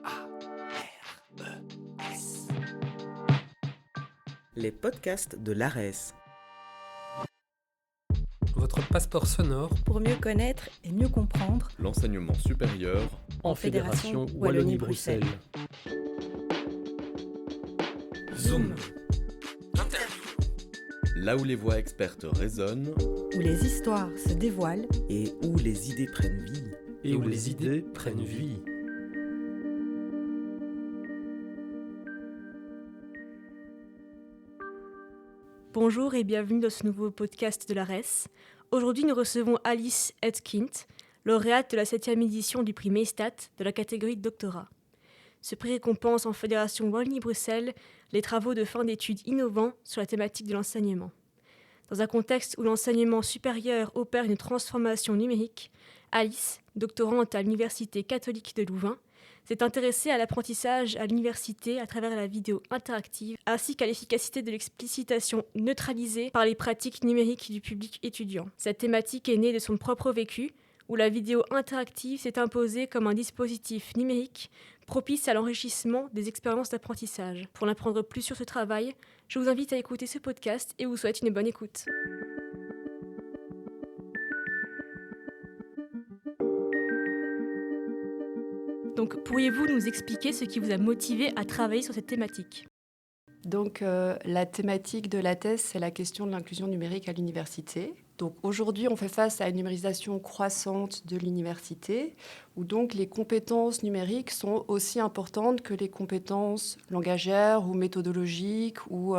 ARES. Les podcasts de l'ARES. Votre passeport sonore pour mieux connaître et mieux comprendre l'enseignement supérieur en Fédération Wallonie-Bruxelles. Zoom. Là où les voix expertes résonnent, où les histoires se dévoilent Et où les idées prennent vie. Et où les idées prennent vie. Bonjour et bienvenue dans ce nouveau podcast de l'ARES. Aujourd'hui, nous recevons Alice Hetkind, lauréate de la 7e édition du prix Maestat de la catégorie de doctorat. Ce prix récompense en Fédération Wallonie-Bruxelles les travaux de fin d'études innovants sur la thématique de l'enseignement. Dans un contexte où l'enseignement supérieur opère une transformation numérique, Alice, doctorante à l'Université catholique de Louvain, s'est intéressée à l'apprentissage à l'université à travers la vidéo interactive, ainsi qu'à l'efficacité de l'explicitation neutralisée par les pratiques numériques du public étudiant. Cette thématique est née de son propre vécu, où la vidéo interactive s'est imposée comme un dispositif numérique propice à l'enrichissement des expériences d'apprentissage. Pour en apprendre plus sur ce travail, je vous invite à écouter ce podcast et vous souhaite une bonne écoute. Donc, pourriez-vous nous expliquer ce qui vous a motivé à travailler sur cette thématique ? Donc, la thématique de la thèse, c'est la question de l'inclusion numérique à l'université. Donc, aujourd'hui, on fait face à une numérisation croissante de l'université, où donc les compétences numériques sont aussi importantes que les compétences langagières ou méthodologiques ou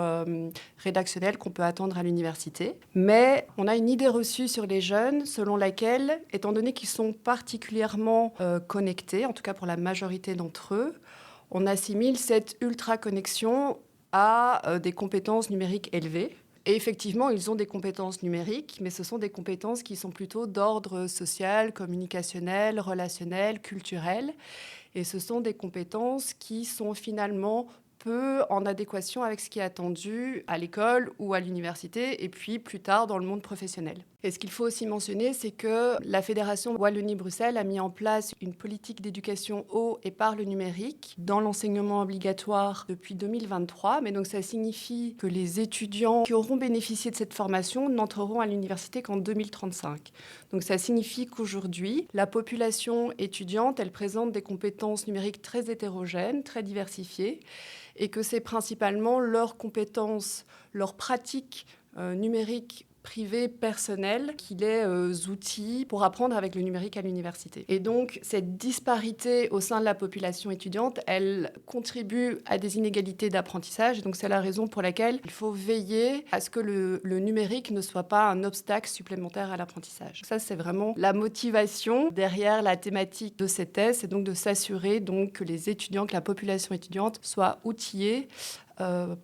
rédactionnelles qu'on peut attendre à l'université. Mais on a une idée reçue sur les jeunes selon laquelle, étant donné qu'ils sont particulièrement connectés, en tout cas pour la majorité d'entre eux, on assimile cette ultra-connexion à des compétences numériques élevées. Et effectivement, ils ont des compétences numériques, mais ce sont des compétences qui sont plutôt d'ordre social, communicationnel, relationnel, culturel. Et ce sont des compétences qui sont finalement peu en adéquation avec ce qui est attendu à l'école ou à l'université, et puis plus tard dans le monde professionnel. Et ce qu'il faut aussi mentionner, c'est que la Fédération Wallonie-Bruxelles a mis en place une politique d'éducation au et par le numérique dans l'enseignement obligatoire depuis 2023. Mais donc ça signifie que les étudiants qui auront bénéficié de cette formation n'entreront à l'université qu'en 2035. Donc ça signifie qu'aujourd'hui, la population étudiante, elle présente des compétences numériques très hétérogènes, très diversifiées, et que c'est principalement leurs compétences, leurs pratiques numériques privées, personnelles, qui les outils pour apprendre avec le numérique à l'université. Et donc, cette disparité au sein de la population étudiante, elle contribue à des inégalités d'apprentissage. Et donc, c'est la raison pour laquelle il faut veiller à ce que le numérique ne soit pas un obstacle supplémentaire à l'apprentissage. Ça, c'est vraiment la motivation derrière la thématique de cette thèse, c'est donc de s'assurer donc que les étudiants, que la population étudiante soit outillée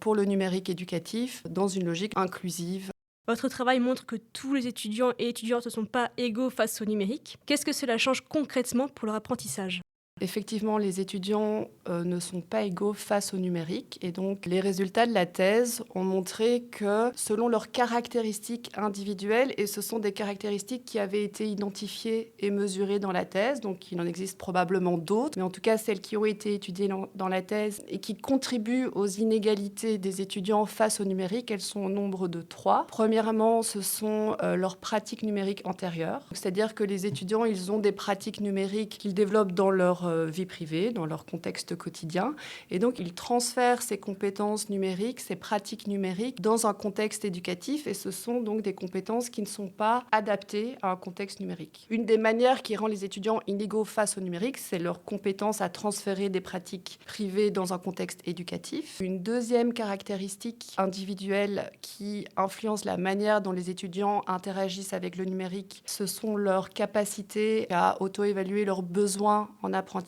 pour le numérique éducatif dans une logique inclusive. Votre travail montre que tous les étudiants et étudiantes ne sont pas égaux face au numérique. Qu'est-ce que cela change concrètement pour leur apprentissage ? Effectivement, les étudiants ne sont pas égaux face au numérique. Et donc, les résultats de la thèse ont montré que selon leurs caractéristiques individuelles, et ce sont des caractéristiques qui avaient été identifiées et mesurées dans la thèse, donc il en existe probablement d'autres, mais en tout cas celles qui ont été étudiées dans la thèse et qui contribuent aux inégalités des étudiants face au numérique, elles sont au nombre de 3. Premièrement, ce sont leurs pratiques numériques antérieures. C'est-à-dire que les étudiants, ils ont des pratiques numériques qu'ils développent dans leur vie privée, dans leur contexte quotidien. Et donc, ils transfèrent ces compétences numériques, ces pratiques numériques dans un contexte éducatif. Et ce sont donc des compétences qui ne sont pas adaptées à un contexte numérique. Une des manières qui rend les étudiants inégaux face au numérique, c'est leur compétence à transférer des pratiques privées dans un contexte éducatif. Une deuxième caractéristique individuelle qui influence la manière dont les étudiants interagissent avec le numérique, ce sont leurs capacités à auto-évaluer leurs besoins en apprentissage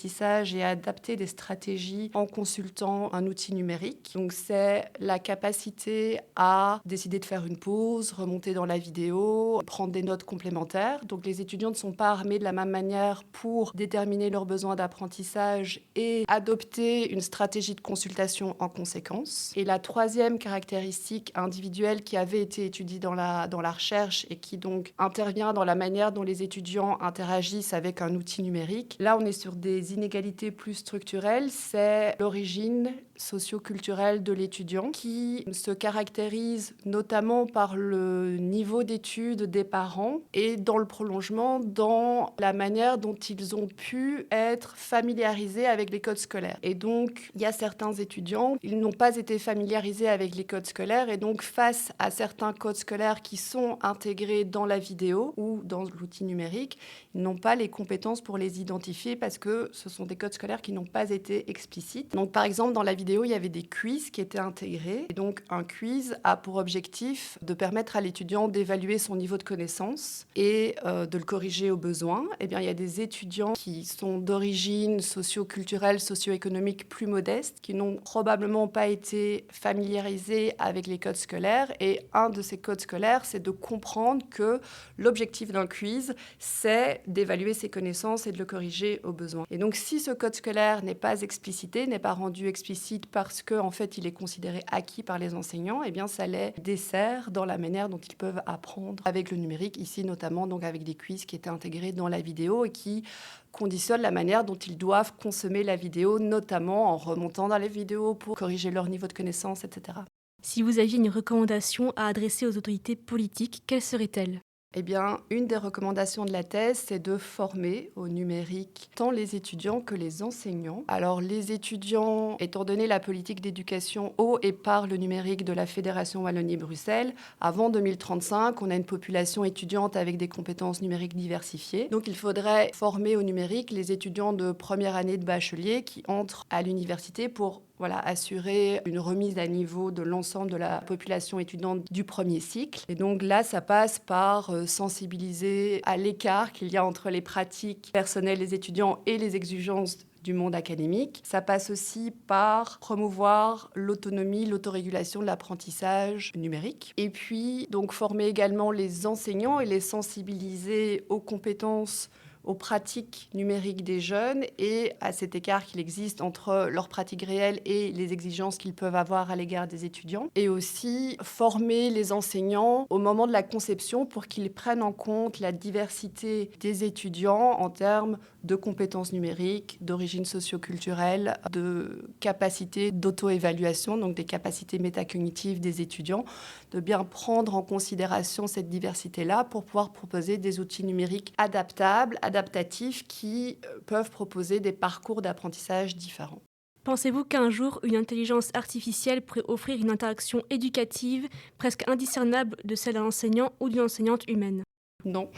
et à adapter des stratégies en consultant un outil numérique. Donc, c'est la capacité à décider de faire une pause, remonter dans la vidéo, prendre des notes complémentaires. Donc, les étudiants ne sont pas armés de la même manière pour déterminer leurs besoins d'apprentissage et adopter une stratégie de consultation en conséquence. Et la troisième caractéristique individuelle qui avait été étudiée dans la recherche et qui donc intervient dans la manière dont les étudiants interagissent avec un outil numérique, là, on est sur des les inégalités plus structurelles, c'est l'origine socio-culturelle de l'étudiant qui se caractérise notamment par le niveau d'études des parents et dans le prolongement, dans la manière dont ils ont pu être familiarisés avec les codes scolaires. Et donc, il y a certains étudiants, ils n'ont pas été familiarisés avec les codes scolaires et donc face à certains codes scolaires qui sont intégrés dans la vidéo ou dans l'outil numérique, ils n'ont pas les compétences pour les identifier parce que ce sont des codes scolaires qui n'ont pas été explicites. Donc, par exemple, dans la vidéo, il y avait des quiz qui étaient intégrés. Et donc, un quiz a pour objectif de permettre à l'étudiant d'évaluer son niveau de connaissance et de le corriger au besoin. Eh bien, il y a des étudiants qui sont d'origine socio-culturelle, socio-économique plus modeste, qui n'ont probablement pas été familiarisés avec les codes scolaires. Et un de ces codes scolaires, c'est de comprendre que l'objectif d'un quiz, c'est d'évaluer ses connaissances et de le corriger au besoin. Et donc, si ce code scolaire n'est pas explicité, n'est pas rendu explicite parce qu'en fait, il est considéré acquis par les enseignants, eh bien, ça les dessert dans la manière dont ils peuvent apprendre avec le numérique, ici notamment donc avec des quiz qui étaient intégrés dans la vidéo et qui conditionnent la manière dont ils doivent consommer la vidéo, notamment en remontant dans les vidéos pour corriger leur niveau de connaissance, etc. Si vous aviez une recommandation à adresser aux autorités politiques, quelle serait-elle ? Eh bien, une des recommandations de la thèse, c'est de former au numérique tant les étudiants que les enseignants. Alors, les étudiants, étant donné la politique d'éducation au et par le numérique de la Fédération Wallonie-Bruxelles, avant 2035, on a une population étudiante avec des compétences numériques diversifiées. Donc, il faudrait former au numérique les étudiants de première année de bachelier qui entrent à l'université pour assurer une remise à niveau de l'ensemble de la population étudiante du premier cycle. Et donc là, ça passe par sensibiliser à l'écart qu'il y a entre les pratiques personnelles des étudiants et les exigences du monde académique. Ça passe aussi par promouvoir l'autonomie, l'autorégulation de l'apprentissage numérique. Et puis, donc, former également les enseignants et les sensibiliser aux compétences aux pratiques numériques des jeunes et à cet écart qu'il existe entre leurs pratiques réelles et les exigences qu'ils peuvent avoir à l'égard des étudiants. Et aussi former les enseignants au moment de la conception pour qu'ils prennent en compte la diversité des étudiants en termes de compétences numériques, d'origine socio-culturelle, de capacités d'auto-évaluation, donc des capacités métacognitives des étudiants, de bien prendre en considération cette diversité-là pour pouvoir proposer des outils numériques adaptatifs qui peuvent proposer des parcours d'apprentissage différents. Pensez-vous qu'un jour, une intelligence artificielle pourrait offrir une interaction éducative presque indiscernable de celle d'un enseignant ou d'une enseignante humaine ? Non,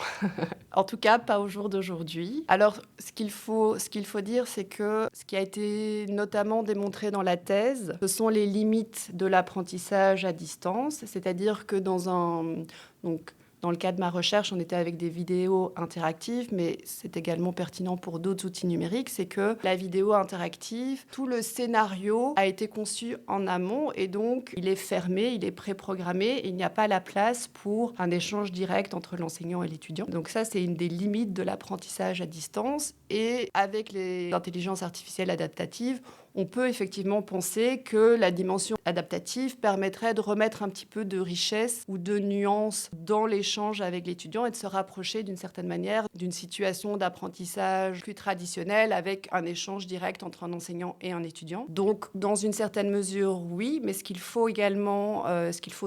en tout cas pas au jour d'aujourd'hui. Alors ce qu'il faut dire, c'est que ce qui a été notamment démontré dans la thèse, ce sont les limites de l'apprentissage à distance, c'est-à-dire que dans le cadre de ma recherche, on était avec des vidéos interactives, mais c'est également pertinent pour d'autres outils numériques, c'est que la vidéo interactive, tout le scénario a été conçu en amont et donc il est fermé, il est préprogrammé et il n'y a pas la place pour un échange direct entre l'enseignant et l'étudiant. Donc ça, c'est une des limites de l'apprentissage à distance et avec les intelligences artificielles adaptatives, on peut effectivement penser que la dimension adaptative permettrait de remettre un petit peu de richesse ou de nuance dans l'échange avec l'étudiant et de se rapprocher d'une certaine manière d'une situation d'apprentissage plus traditionnelle avec un échange direct entre un enseignant et un étudiant. Donc, dans une certaine mesure, oui, mais ce qu'il faut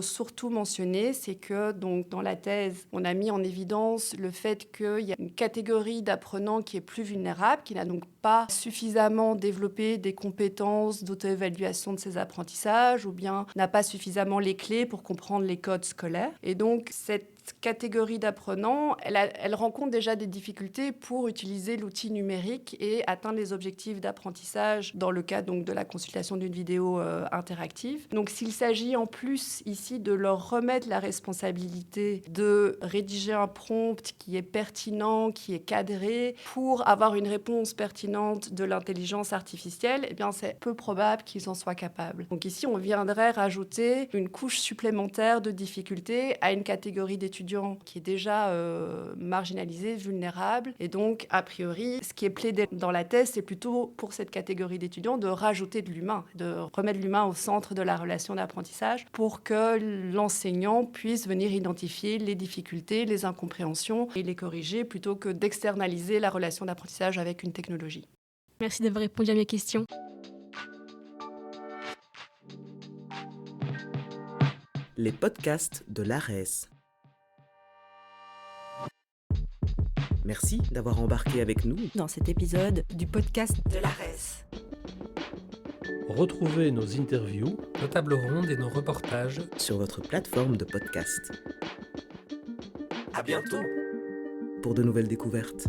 surtout mentionner, c'est que donc, dans la thèse, on a mis en évidence le fait qu'il y a une catégorie d'apprenants qui est plus vulnérable, qui n'a donc pas suffisamment développé des compétences d'auto-évaluation de ses apprentissages ou bien n'a pas suffisamment les clés pour comprendre les codes scolaires. Et donc, cette catégorie d'apprenants, elle rencontre déjà des difficultés pour utiliser l'outil numérique et atteindre les objectifs d'apprentissage dans le cas donc, de la consultation d'une vidéo interactive. Donc, s'il s'agit en plus ici de leur remettre la responsabilité de rédiger un prompt qui est pertinent, qui est cadré, pour avoir une réponse pertinente de l'intelligence artificielle, eh bien, c'est peu probable qu'ils en soient capables. Donc ici, on viendrait rajouter une couche supplémentaire de difficultés à une catégorie d'étudiants qui est déjà marginalisée, vulnérable. Et donc, a priori, ce qui est plaidé dans la thèse, c'est plutôt pour cette catégorie d'étudiants de rajouter de l'humain, de remettre l'humain au centre de la relation d'apprentissage pour que l'enseignant puisse venir identifier les difficultés, les incompréhensions et les corriger plutôt que d'externaliser la relation d'apprentissage avec une technologie. Merci d'avoir répondu à mes questions. Les podcasts de l'ARES. Merci d'avoir embarqué avec nous dans cet épisode du podcast de l'ARES. Retrouvez nos interviews, nos tables rondes et nos reportages sur votre plateforme de podcast. À bientôt Pour de nouvelles découvertes.